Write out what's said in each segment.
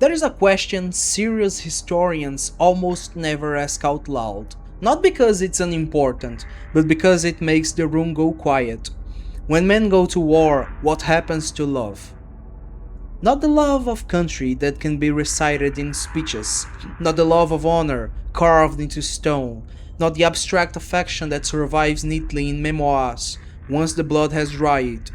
There is a question serious historians almost never ask out loud. Not because it's unimportant, but because it makes the room go quiet. When men go to war, what happens to love? Not the love of country that can be recited in speeches, not the love of honor carved into stone, not the abstract affection that survives neatly in memoirs once the blood has dried.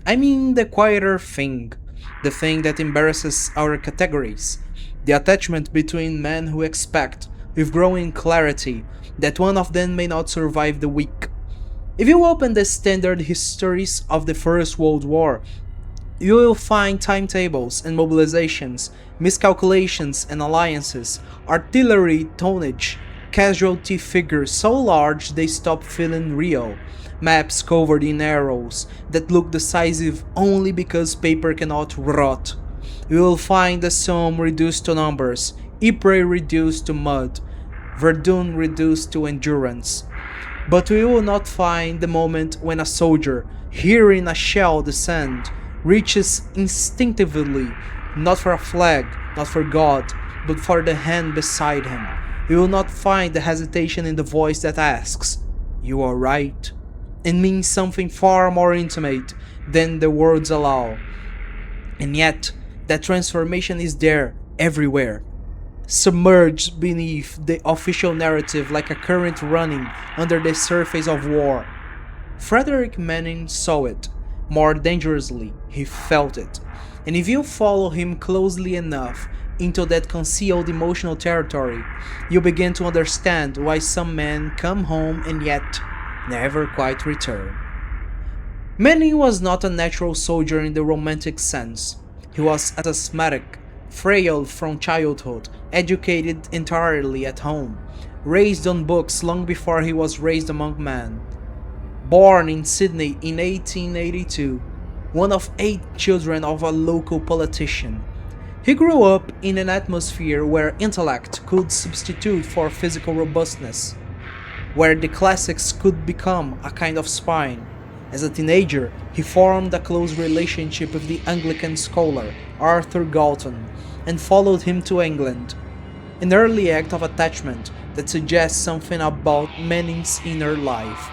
I mean the quieter thing, the thing that embarrasses our categories, the attachment between men who expect, with growing clarity, that one of them may not survive the week. If you open the standard histories of the First World War, you will find timetables and mobilizations, miscalculations and alliances, artillery tonnage, casualty figures so large they stop feeling real, maps covered in arrows that look decisive only because paper cannot rot. You will find the Somme reduced to numbers, Ypres reduced to mud, Verdun reduced to endurance. But we will not find the moment when a soldier, hearing a shell descend, reaches instinctively, not for a flag, not for God, but for the hand beside him. We will not find the hesitation in the voice that asks, "You are right," and means something far more intimate than the words allow. And yet, that transformation is there, everywhere, submerged beneath the official narrative like a current running under the surface of war. Frederic Manning saw it. More dangerously, he felt it. And if you follow him closely enough into that concealed emotional territory, you begin to understand why some men come home and yet never quite return. Manning was not a natural soldier in the romantic sense. He was asthmatic, frail from childhood, educated entirely at home, raised on books long before he was raised among men. Born in Sydney in 1882, one of 8 children of a local politician, he grew up in an atmosphere where intellect could substitute for physical robustness, where the classics could become a kind of spine. As a teenager, he formed a close relationship with the Anglican scholar Arthur Galton and followed him to England, an early act of attachment that suggests something about Manning's inner life.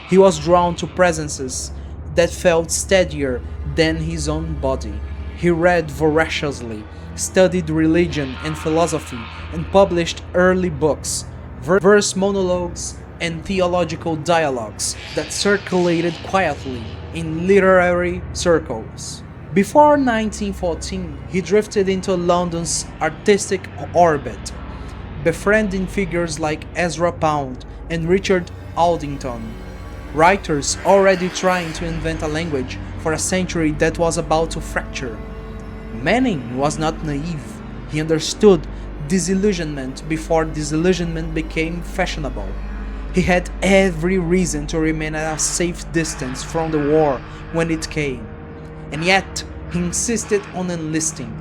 He was drawn to presences that felt steadier than his own body. He read voraciously, studied religion and philosophy, and published early books, verse monologues, and theological dialogues that circulated quietly in literary circles. Before 1914, he drifted into London's artistic orbit, befriending figures like Ezra Pound and Richard Aldington, writers already trying to invent a language for a century that was about to fracture. Manning was not naive. He understood disillusionment before disillusionment became fashionable. He had every reason to remain at a safe distance from the war when it came, and yet he insisted on enlisting.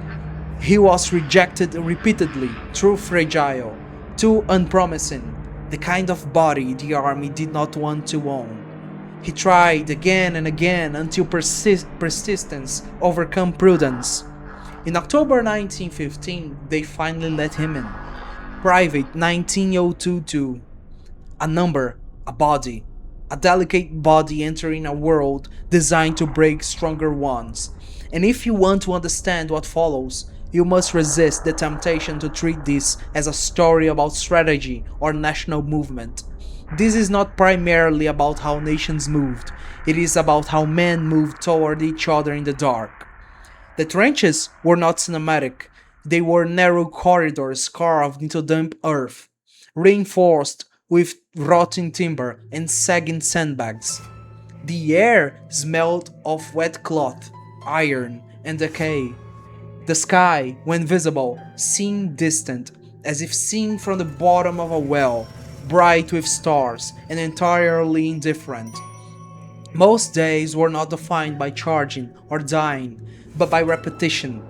He was rejected repeatedly, too fragile, too unpromising, the kind of body the army did not want to own. He tried again and again until persistence overcame prudence. In October 1915, they finally let him in. Private 19022. A number, a body. A delicate body entering a world designed to break stronger ones. And if you want to understand what follows, you must resist the temptation to treat this as a story about strategy or national movement. This is not primarily about how nations moved, it is about how men moved toward each other in the dark. The trenches were not cinematic, they were narrow corridors carved into damp earth, reinforced with rotting timber and sagging sandbags. The air smelled of wet cloth, iron, and decay. The sky, when visible, seemed distant, as if seen from the bottom of a well, bright with stars and entirely indifferent. Most days were not defined by charging or dying, but by repetition.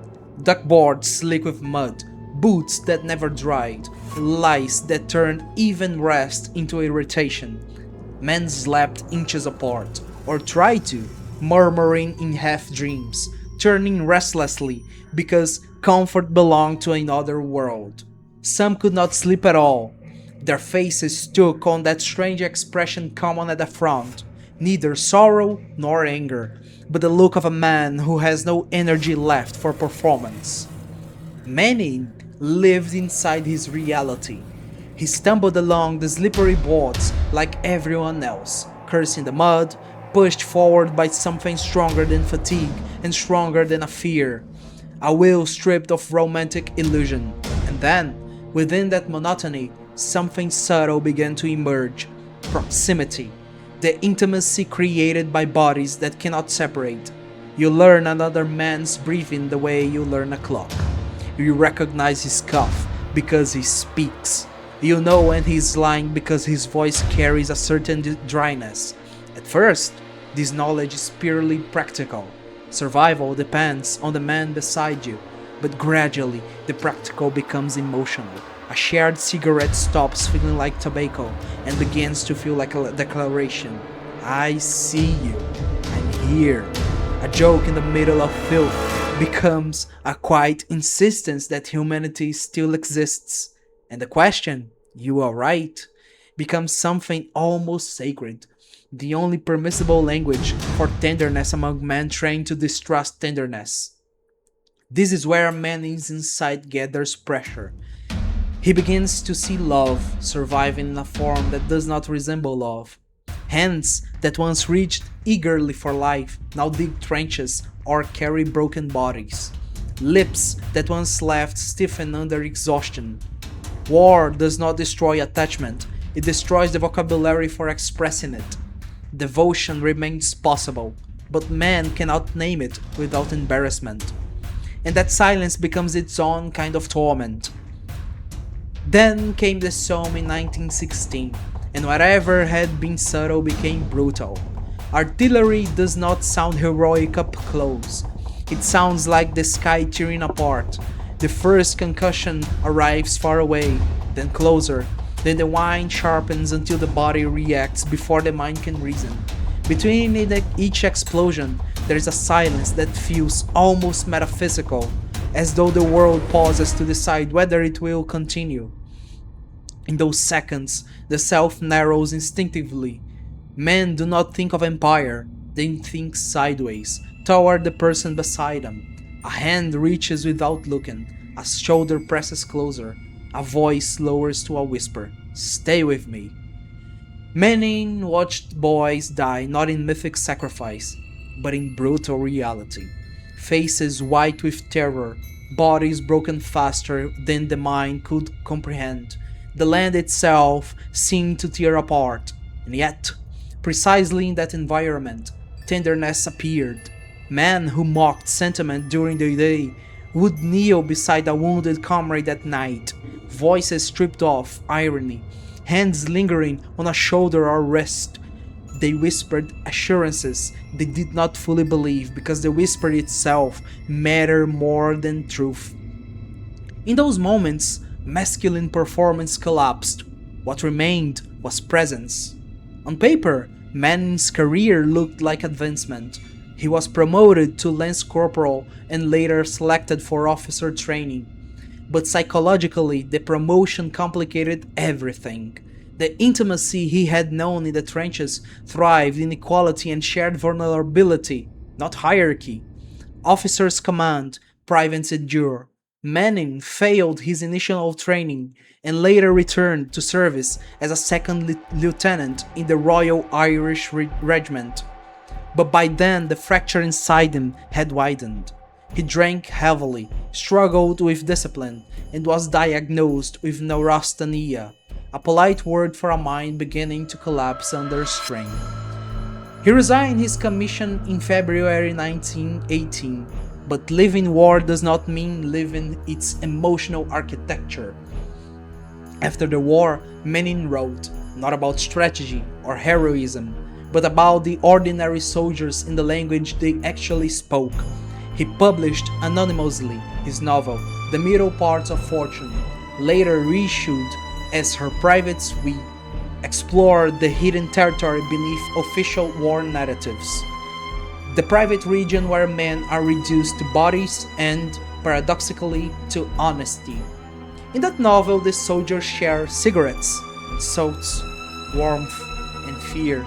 Duckboards slick with mud, boots that never dried, lice that turned even rest into irritation. Men slept inches apart, or tried to, murmuring in half dreams, returning restlessly because comfort belonged to another world. Some could not sleep at all. Their faces took on that strange expression common at the front, neither sorrow nor anger, but the look of a man who has no energy left for performance. Manning lived inside his reality. He stumbled along the slippery boards like everyone else, cursing the mud, pushed forward by something stronger than fatigue and stronger than a fear. A will stripped of romantic illusion. And then, within that monotony, something subtle began to emerge. Proximity. The intimacy created by bodies that cannot separate. You learn another man's breathing the way you learn a clock. You recognize his cough because he speaks. You know when he's lying because his voice carries a certain dryness. At first, this knowledge is purely practical. Survival depends on the man beside you, but gradually the practical becomes emotional. A shared cigarette stops feeling like tobacco and begins to feel like a declaration. I see you. I'm here. A joke in the middle of filth becomes a quiet insistence that humanity still exists. And the question, you are right, becomes something almost sacred. The only permissible language for tenderness among men trained to distrust tenderness. This is where Manning's insight gathers pressure. He begins to see love surviving in a form that does not resemble love. Hands that once reached eagerly for life now dig trenches or carry broken bodies. Lips that once left stiffen under exhaustion. War does not destroy attachment, it destroys the vocabulary for expressing it. Devotion remains possible, but man cannot name it without embarrassment. And that silence becomes its own kind of torment. Then came the Somme in 1916, and whatever had been subtle became brutal. Artillery does not sound heroic up close. It sounds like the sky tearing apart. The first concussion arrives far away, then closer, then the wind sharpens until the body reacts before the mind can reason. Between each explosion, there is a silence that feels almost metaphysical, as though the world pauses to decide whether it will continue. In those seconds, the self narrows instinctively. Men do not think of empire, they think sideways, toward the person beside them. A hand reaches without looking, a shoulder presses closer, a voice lowers to a whisper, "Stay with me." Manning watched boys die not in mythic sacrifice, but in brutal reality. Faces white with terror, bodies broken faster than the mind could comprehend. The land itself seemed to tear apart, and yet, precisely in that environment, tenderness appeared. Men who mocked sentiment during the day would kneel beside a wounded comrade at night, voices stripped off irony, hands lingering on a shoulder or wrist. They whispered assurances they did not fully believe because the whisper itself mattered more than truth. In those moments, masculine performance collapsed. What remained was presence. On paper, Manning's career looked like advancement. He was promoted to lance corporal and later selected for officer training. But psychologically, the promotion complicated everything. The intimacy he had known in the trenches thrived in equality and shared vulnerability, not hierarchy. Officers command, privates endure. Manning failed his initial training and later returned to service as a second lieutenant in the Royal Irish Regiment. But by then the fracture inside him had widened. He drank heavily, struggled with discipline, and was diagnosed with neurasthenia, a polite word for a mind beginning to collapse under strain. He resigned his commission in February 1918, but living war does not mean living its emotional architecture. After the war, Manning wrote, not about strategy or heroism, but about the ordinary soldiers in the language they actually spoke. He published anonymously his novel, The Middle Parts of Fortune, later reissued as her private suite, explored the hidden territory beneath official war narratives. the private region where men are reduced to bodies and, paradoxically, to honesty. In that novel, the soldiers share cigarettes, insults, warmth, and fear.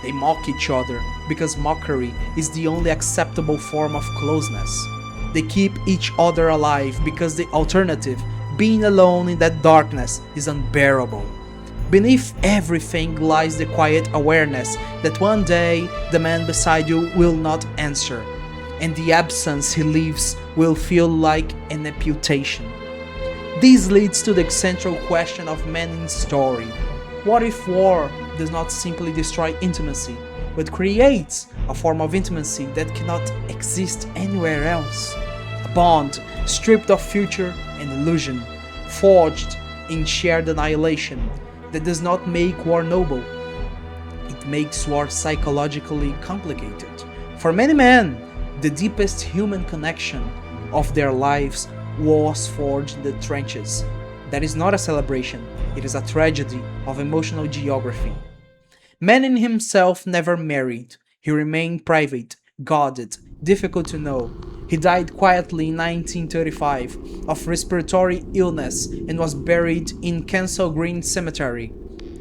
They mock each other because mockery is the only acceptable form of closeness. They keep each other alive because the alternative, being alone in that darkness, is unbearable. Beneath everything lies the quiet awareness that one day the man beside you will not answer, and the absence he leaves will feel like an amputation. This leads to the central question of Manning's story. What if war does not simply destroy intimacy, but creates a form of intimacy that cannot exist anywhere else? A bond stripped of future and illusion, forged in shared annihilation, that does not make war noble. It makes war psychologically complicated. For many men, the deepest human connection of their lives was forged in the trenches. That is not a celebration, it is a tragedy of emotional geography. Manning himself never married. He remained private, guarded, difficult to know. He died quietly in 1935 of respiratory illness and was buried in Kensal Green Cemetery.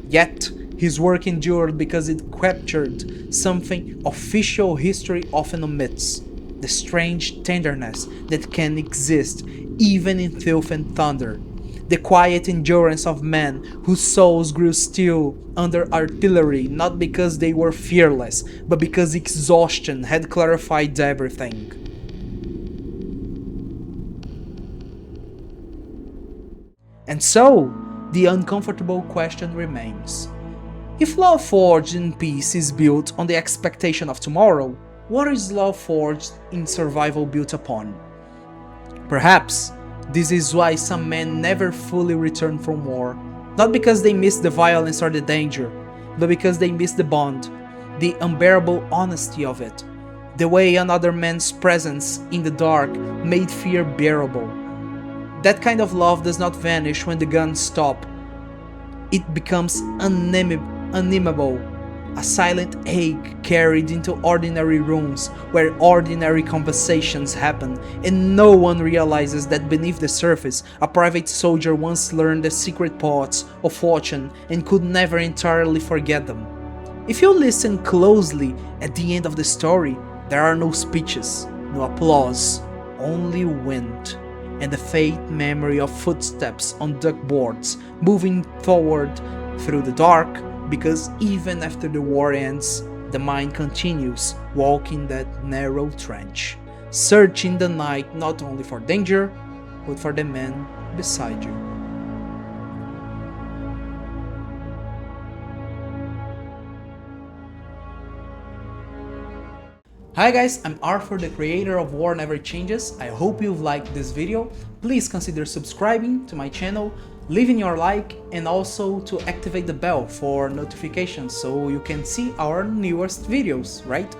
Yet, his work endured because it captured something official history often omits: the strange tenderness that can exist even in filth and thunder. The quiet endurance of men whose souls grew still under artillery, not because they were fearless, but because exhaustion had clarified everything. And so, the uncomfortable question remains. If love forged in peace is built on the expectation of tomorrow, what is love forged in survival built upon? Perhaps this is why some men never fully return from war, not because they miss the violence or the danger, but because they miss the bond, the unbearable honesty of it, the way another man's presence in the dark made fear bearable. That kind of love does not vanish when the guns stop. It becomes unnameable, a silent ache carried into ordinary rooms where ordinary conversations happen, and no one realizes that beneath the surface, a private soldier once learned the secret parts of fortune and could never entirely forget them. If you listen closely at the end of the story, there are no speeches, no applause, only wind, and the faint memory of footsteps on duckboards moving forward through the dark, because even after the war ends, the mind continues walking that narrow trench, searching the night not only for danger, but for the man beside you. Hi guys, I'm Arthur, the creator of War Never Changes. I hope you've liked this video. Please consider subscribing to my channel, leaving your like, and also to activate the bell for notifications so you can see our newest videos, right?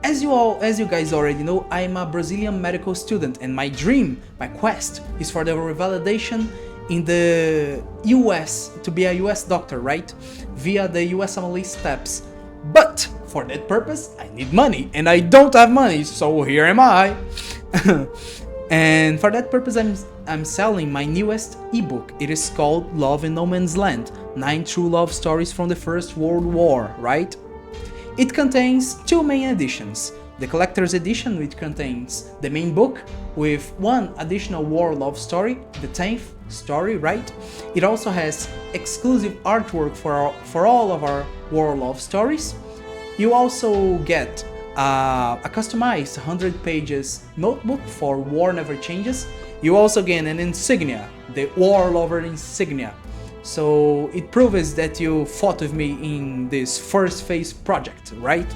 As you guys already know, I'm a Brazilian medical student, and my dream, my quest, is for the revalidation in the US, to be a US doctor, right? Via the USMLE steps. But for that purpose, I need money, and I don't have money, so here am I. And for that purpose, I'm selling my newest ebook. It is called Love in No Man's Land: 9 True Love Stories from the First World War, right? It contains 2 main editions. The collector's edition, which contains the main book with 1 additional war love story, the 10th story, right? It also has exclusive artwork for all of our war love stories. You also get a customized 100 pages notebook for War Never Changes. You also get an insignia, the War Lover insignia. So it proves that you fought with me in this first phase project, right?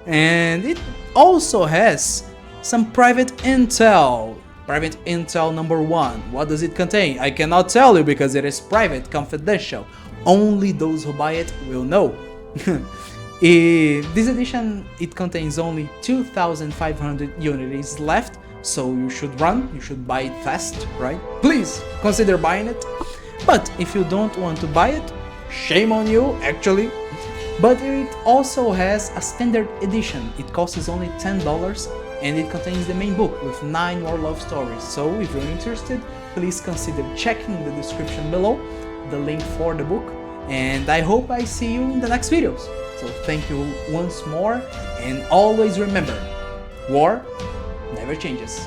And it also has some private intel. Private intel number 1. What does it contain? I cannot tell you because it is private, confidential. Only those who buy it will know. This edition, it contains only 2,500 units left, so you should run, you should buy it fast, right? Please consider buying it. But if you don't want to buy it, shame on you, actually. But it also has a standard edition. It costs only $10 and it contains the main book with 9 more love stories. So if you're interested, please consider checking the description below, the link for the book. And I hope I see you in the next videos. So thank you once more, and always remember, war never changes.